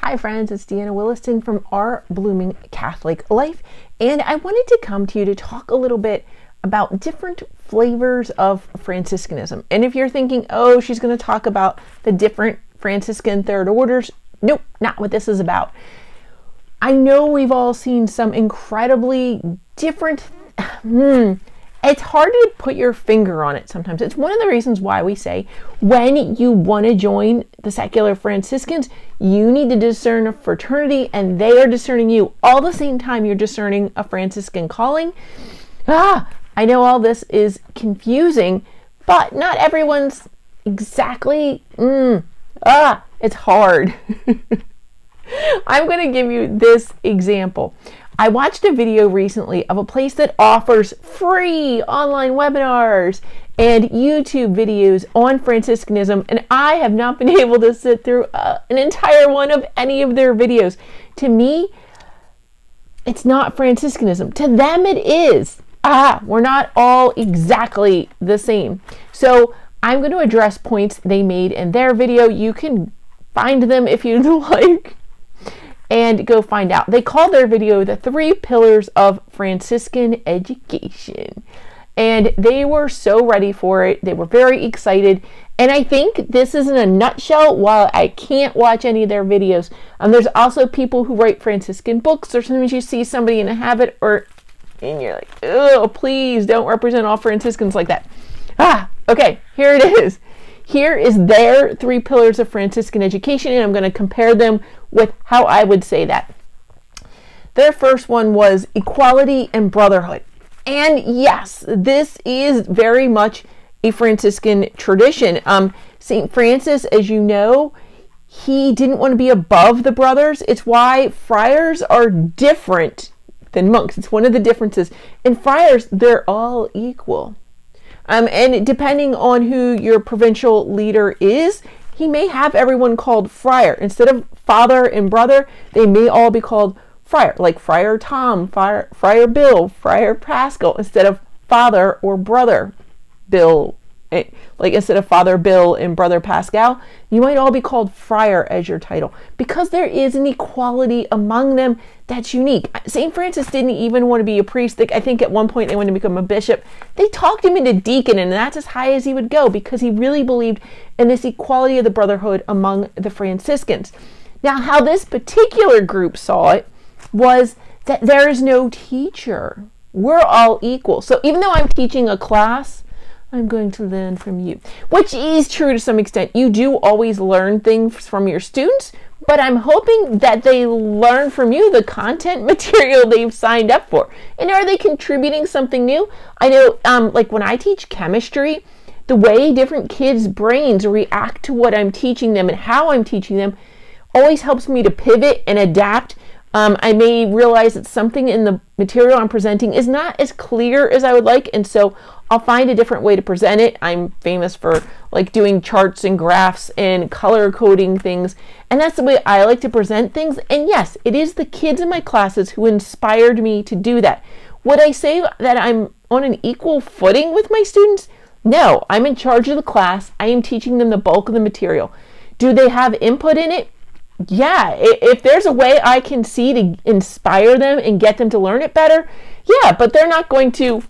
Hi friends, it's Deanna Williston from Our Blooming Catholic Life, and I wanted to come to you to talk a little bit about different flavors of Franciscanism. And if you're thinking, oh, she's going to talk about the different Franciscan third orders, nope, not what this is about. I know we've all seen some incredibly different, it's hard to put your finger on it sometimes. It's one of the reasons why we say when you want to join the secular Franciscans, you need to discern a fraternity and they are discerning you all the same time you're discerning a Franciscan calling. I know all this is confusing, but not everyone's exactly, it's hard. I'm going to give you this example. I watched a video recently of a place that offers free online webinars and YouTube videos on Franciscanism, and I have not been able to sit through an entire one of any of their videos. To me, it's not Franciscanism. To them, it is. We're not all exactly the same. So I'm going to address points they made in their video. You can find them if you'd like and go find out. They called their video The 3 Pillars of Franciscan Education. And they were so ready for it. They were very excited. And I think this is in a nutshell. While I can't watch any of their videos, there's also people who write Franciscan books, or sometimes you see somebody in a habit, and you're like, oh, please don't represent all Franciscans like that. Okay, here it is. Here is their 3 pillars of Franciscan education, and I'm going to compare them with how I would say that. Their first one was equality and brotherhood. And yes, this is very much a Franciscan tradition. St. Francis, as you know, he didn't want to be above the brothers. It's why friars are different than monks. It's one of the differences. In friars, they're all equal. And depending on who your provincial leader is, he may have everyone called friar. Instead of father and brother, they may all be called friar, like Friar Tom, Friar Bill, Friar Pascal, instead of father or brother Bill. Like instead of Father Bill and Brother Pascal, you might all be called friar as your title, because there is an equality among them that's unique. St. Francis didn't even want to be a priest. I think at one point they wanted to become a bishop. They talked him into deacon, and that's as high as he would go, because he really believed in this equality of the brotherhood among the Franciscans. Now, how this particular group saw it was that there is no teacher. We're all equal. So even though I'm teaching a class, I'm going to learn from you, which is true to some extent. You do always learn things from your students, but I'm hoping that they learn from you the content material they've signed up for. And are they contributing something new? I know, like when I teach chemistry, the way different kids' brains react to what I'm teaching them and how I'm teaching them always helps me to pivot and adapt. I may realize that something in the material I'm presenting is not as clear as I would like, and so I'll find a different way to present it. I'm famous for like doing charts and graphs and color coding things, and that's the way I like to present things. And yes, it is the kids in my classes who inspired me to do that. Would I say that I'm on an equal footing with my students? No, I'm in charge of the class. I am teaching them the bulk of the material. Do they have input in it? Yeah, if there's a way I can see to inspire them and get them to learn it better, yeah, but they're not going to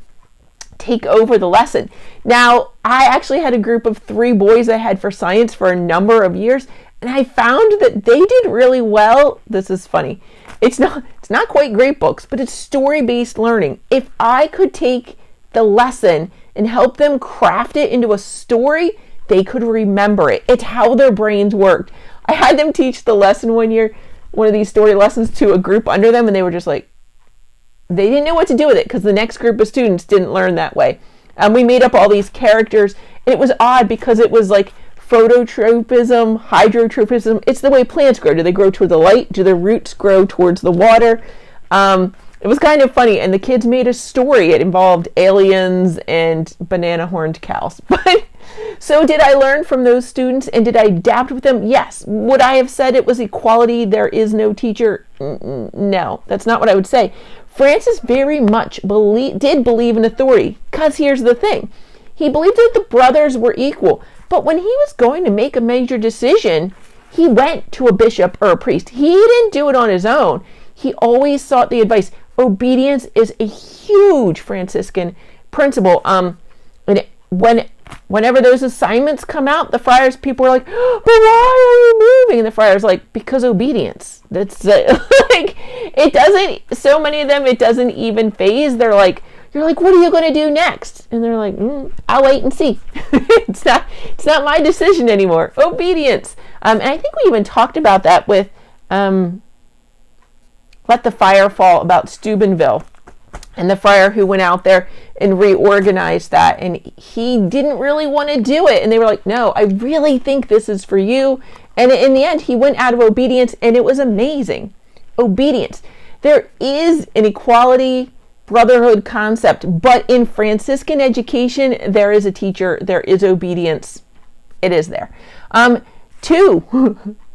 take over the lesson. Now, I actually had a group of 3 boys I had for science for a number of years, and I found that they did really well. This is funny. It's not quite great books, but it's story-based learning. If I could take the lesson and help them craft it into a story, they could remember it. It's how their brains worked. I had them teach the lesson one year, one of these story lessons, to a group under them, and they were just like, they didn't know what to do with it because the next group of students didn't learn that way. We made up all these characters, and it was odd because it was like phototropism, hydrotropism. It's the way plants grow. Do they grow toward the light? Do their roots grow towards the water? It was kind of funny, and the kids made a story. It involved aliens and banana-horned cows. But so did I learn from those students, and did I adapt with them? Yes. Would I have said it was equality, there is no teacher? No, that's not what I would say. Francis very much did believe in authority, because here's the thing. He believed that the brothers were equal, but when he was going to make a major decision, he went to a bishop or a priest. He didn't do it on his own. He always sought the advice. Obedience is a huge Franciscan principle. And whenever those assignments come out, the friars, people are like, "But why are you moving?" And the friars like, "Because obedience." That's like, it doesn't, so many of them, it doesn't even phase. They're like, you're like, "What are you going to do next?" And they're like, "I'll wait and see." It's not my decision anymore. Obedience. And I think we even talked about that with Let the Fire Fall, about Steubenville, and the friar who went out there and reorganized that, and he didn't really want to do it, and they were like, "No, I really think this is for you." And in the end, he went out of obedience, and it was amazing. Obedience. There is an equality brotherhood concept, but in Franciscan education, there is a teacher, there is obedience. It is there.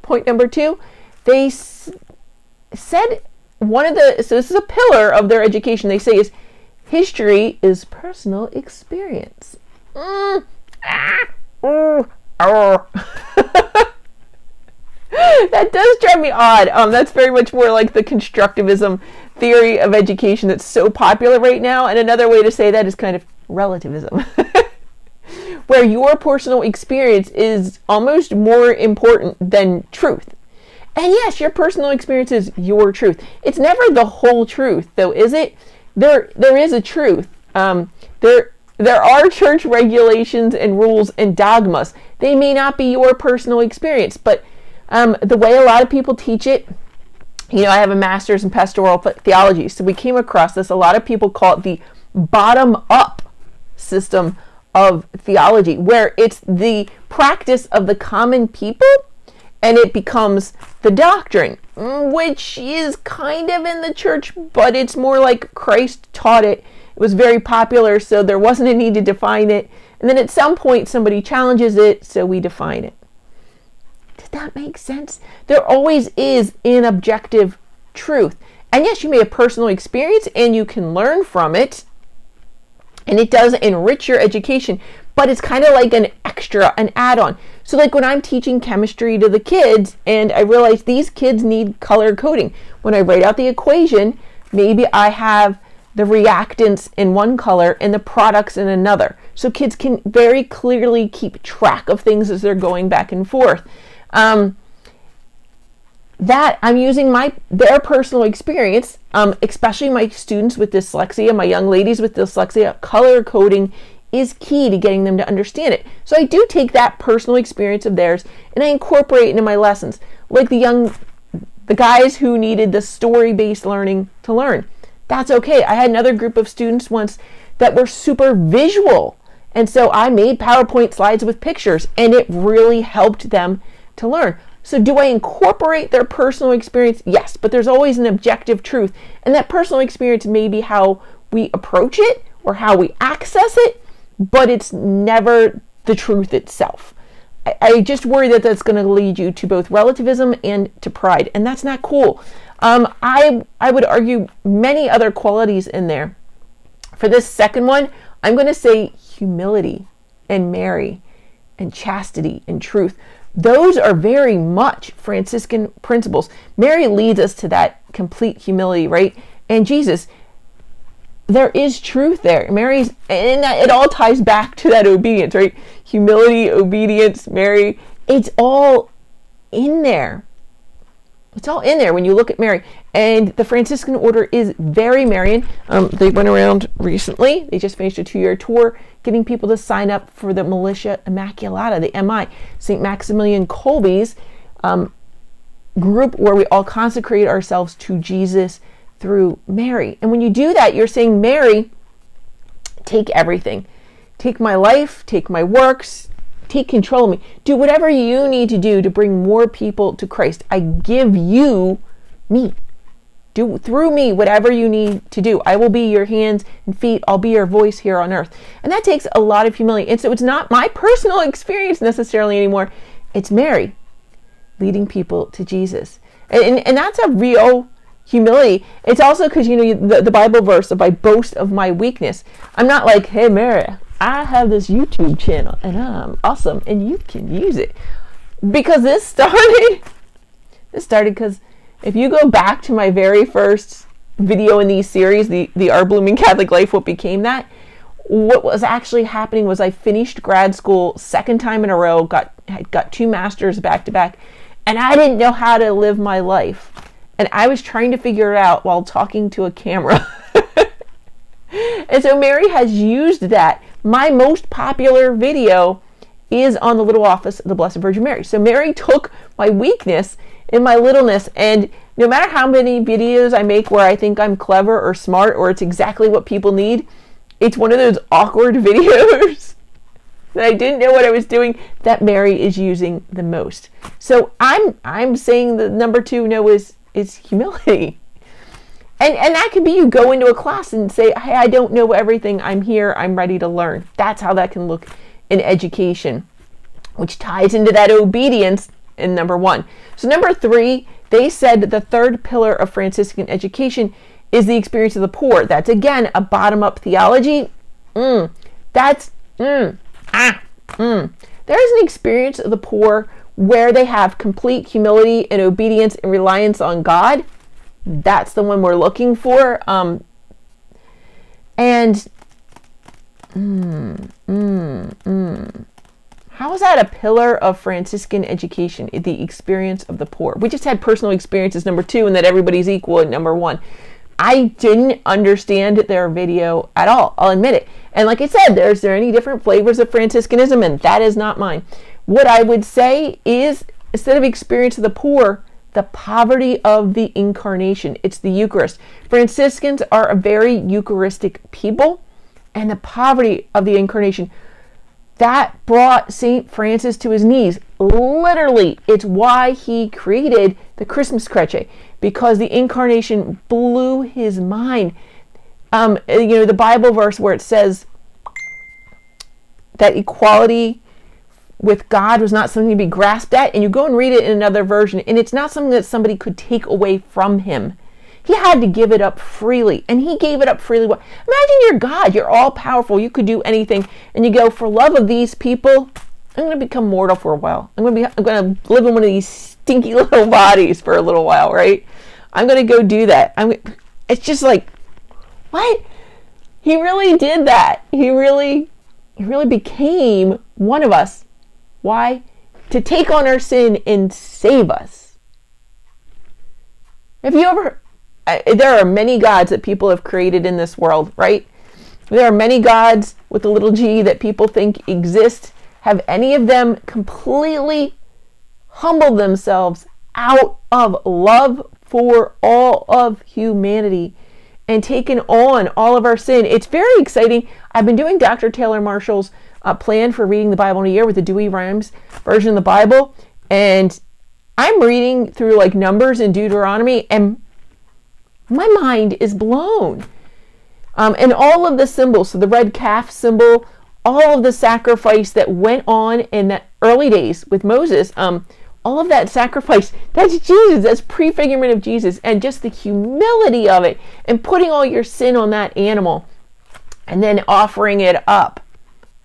Point number 2, they said so this is a pillar of their education, they say, is history is personal experience. That does drive me odd. That's very much more like the constructivism theory of education that's so popular right now. And another way to say that is kind of relativism, where your personal experience is almost more important than truth. And yes, your personal experience is your truth. It's never the whole truth, though, is it? There is a truth. There are church regulations and rules and dogmas. They may not be your personal experience, but the way a lot of people teach it, I have a master's in pastoral theology, so we came across this. A lot of people call it the bottom-up system of theology, where it's the practice of the common people, and it becomes the doctrine, which is kind of in the church, but it's more like Christ taught it. It was very popular, so there wasn't a need to define it. And then at some point, somebody challenges it, so we define it. Does that make sense? There always is an objective truth. And yes, you may have personal experience, and you can learn from it, and it does enrich your education, but it's kind of like an extra, an add-on. So like when I'm teaching chemistry to the kids, and I realize these kids need color coding. When I write out the equation, maybe I have the reactants in one color and the products in another. So kids can very clearly keep track of things as they're going back and forth. That I'm using their personal experience, especially my students with dyslexia, my young ladies with dyslexia. Color coding is key to getting them to understand it. So I do take that personal experience of theirs and I incorporate it into my lessons. Like the guys who needed the story-based learning to learn. That's okay. I had another group of students once that were super visual. And so I made PowerPoint slides with pictures, and it really helped them to learn. So do I incorporate their personal experience? Yes, but there's always an objective truth. And that personal experience may be how we approach it or how we access it, but it's never the truth itself. I just worry that that's going to lead you to both relativism and to pride, and that's not cool. I would argue many other qualities in there. For this second one, I'm going to say humility and Mary and chastity and truth. Those are very much Franciscan principles. Mary leads us to that complete humility, right? And Jesus, there is truth there. Mary's, and that it all ties back to that obedience, right? Humility, obedience, Mary, it's all in there. It's all in there when you look at Mary. And the Franciscan order is very Marian. They went around recently. They just finished a 2-year tour getting people to sign up for the Militia Immaculata, the MI, St. Maximilian Kolbe's group, where we all consecrate ourselves to Jesus through Mary. And when you do that, you're saying, Mary, take everything. Take my life, take my works, take control of me. Do whatever you need to do to bring more people to Christ. I give you me. Do through me whatever you need to do. I will be your hands and feet. I'll be your voice here on earth. And that takes a lot of humility. And so it's not my personal experience necessarily anymore. It's Mary leading people to Jesus. And that's a real humility. It's also because, the Bible verse, if I boast of my weakness, I'm not like, hey, Mary, I have this YouTube channel and I'm awesome and you can use it. Because this started because if you go back to my very first video in these series, the Our Blooming Catholic Life, what became that, what was actually happening was I finished grad school second time in a row, got 2 masters back to back, and I didn't know how to live my life. And I was trying to figure it out while talking to a camera. And so Mary has used that. My most popular video is on the little office of the Blessed Virgin Mary. So Mary took my weakness and my littleness, and no matter how many videos I make where I think I'm clever or smart or it's exactly what people need, it's one of those awkward videos that I didn't know what I was doing that Mary is using the most. So I'm saying the number 2 no is humility. And that could be you go into a class and say, hey, I don't know everything. I'm here. I'm ready to learn. That's how that can look in education, which ties into that obedience in number 1. So number 3, they said that the third pillar of Franciscan education is the experience of the poor. That's, again, a bottom-up theology. There's an experience of the poor where they have complete humility and obedience and reliance on God. That's the one we're looking for. How is that a pillar of Franciscan education? The experience of the poor. We just had personal experience as number 2, and that everybody's equal at number 1. I didn't understand their video at all. I'll admit it. And like I said, there any different flavors of Franciscanism, and that is not mine. What I would say is, instead of experience of the poor, the poverty of the incarnation. It's the Eucharist. Franciscans are a very Eucharistic people, and the poverty of the incarnation, that brought St. Francis to his knees. Literally, it's why he created the Christmas creche, because the incarnation blew his mind. The Bible verse where it says that equality with God was not something to be grasped at, and you go and read it in another version, and it's not something that somebody could take away from him. He had to give it up freely, and he gave it up freely. Imagine you're God, you're all powerful, you could do anything, and you go, for love of these people, I'm going to become mortal for a while. I'm going to live in one of these stinky little bodies for a little while, right? I'm going to go do that. It's just like, what? He really did that. He really became one of us. Why? To take on our sin and save us. Have you ever... there are many gods that people have created in this world, right? There are many gods with a little g that people think exist. Have any of them completely humbled themselves out of love for all of humanity and taken on all of our sin? It's very exciting. I've been doing Dr. Taylor Marshall's plan for reading the Bible in a year with the Dewey Rhymes version of the Bible, and I'm reading through like Numbers and Deuteronomy, and my mind is blown. And all of the symbols, so the red calf symbol, all of the sacrifice that went on in the early days with Moses, all of that sacrifice, that's Jesus, that's prefigurement of Jesus, and just the humility of it, and putting all your sin on that animal, and then offering it up.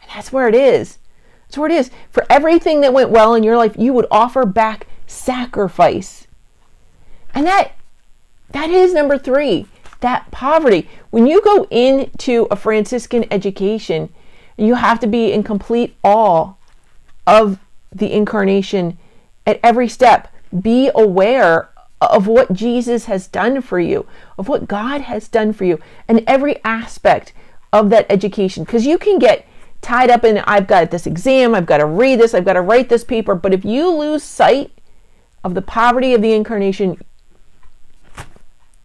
And that's where it is. That's where it is. For everything that went well in your life, you would offer back sacrifice. And that is number 3, that poverty. When you go into a Franciscan education, you have to be in complete awe of the incarnation at every step. Be aware of what Jesus has done for you, of what God has done for you, and every aspect of that education. Because you can get tied up in, I've got this exam, I've got to read this, I've got to write this paper. But if you lose sight of the poverty of the incarnation,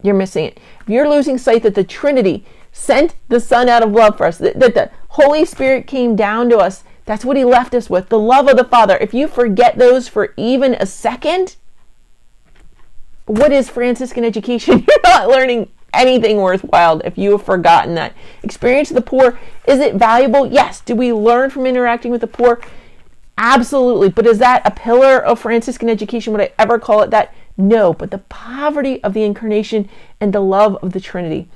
you're missing it. If you're losing sight that the Trinity sent the Son out of love for us, that the Holy Spirit came down to us, that's what he left us with, the love of the Father. If you forget those for even a second, what is Franciscan education? You're not learning anything worthwhile if you have forgotten that. Experience of the poor, is it valuable? Yes. Do we learn from interacting with the poor? Absolutely. But is that a pillar of Franciscan education? Would I ever call it that? No. But the poverty of the incarnation and the love of the Trinity,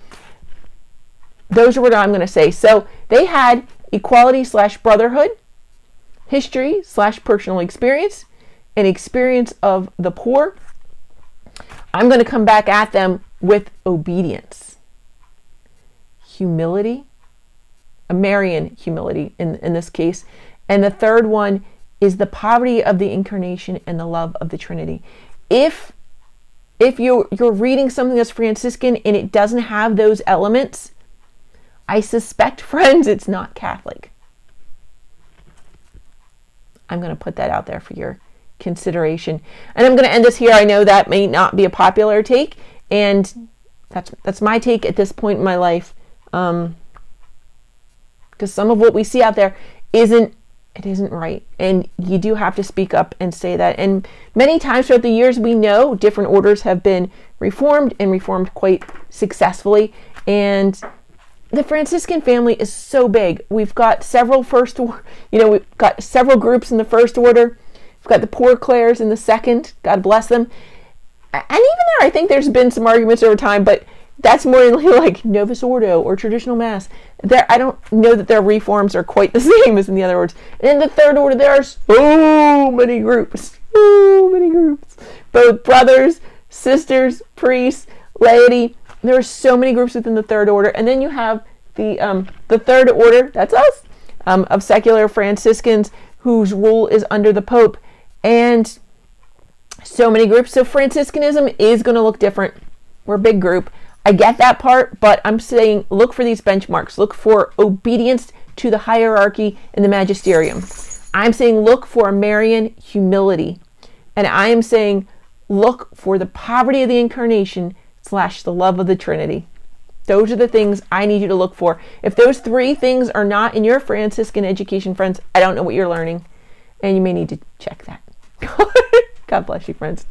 those are what I'm going to say. So they had equality / brotherhood, history / personal experience, and experience of the poor, I'm going to come back at them with obedience, humility, a Marian humility in this case. And the third one is the poverty of the incarnation and the love of the Trinity. If you're reading something that's Franciscan and it doesn't have those elements, I suspect, friends, it's not Catholic. I'm going to put that out there for your consideration. And I'm going to end this here. I know that may not be a popular take, and that's my take at this point in my life. Because some of what we see out there isn't right, and you do have to speak up and say that. And many times throughout the years, we know different orders have been reformed and reformed quite successfully. And the Franciscan family is so big. We've got several we've got several groups in the first order. We've got the Poor Clares in the second. God bless them. And even there, I think there's been some arguments over time, but that's more like Novus Ordo or traditional Mass. I don't know that their reforms are quite the same as in the other orders. And in the third order, there are so many groups. Both brothers, sisters, priests, laity. There are so many groups within the third order. And then you have the third order, that's us, of secular Franciscans whose rule is under the Pope. And so many groups. So Franciscanism is going to look different. We're a big group. I get that part, but I'm saying look for these benchmarks. Look for obedience to the hierarchy in the magisterium. I'm saying look for a Marian humility. And I am saying look for the poverty of the incarnation / the love of the Trinity. Those are the things I need you to look for. If those three things are not in your Franciscan education, friends, I don't know what you're learning. And you may need to check that. God bless you, friends.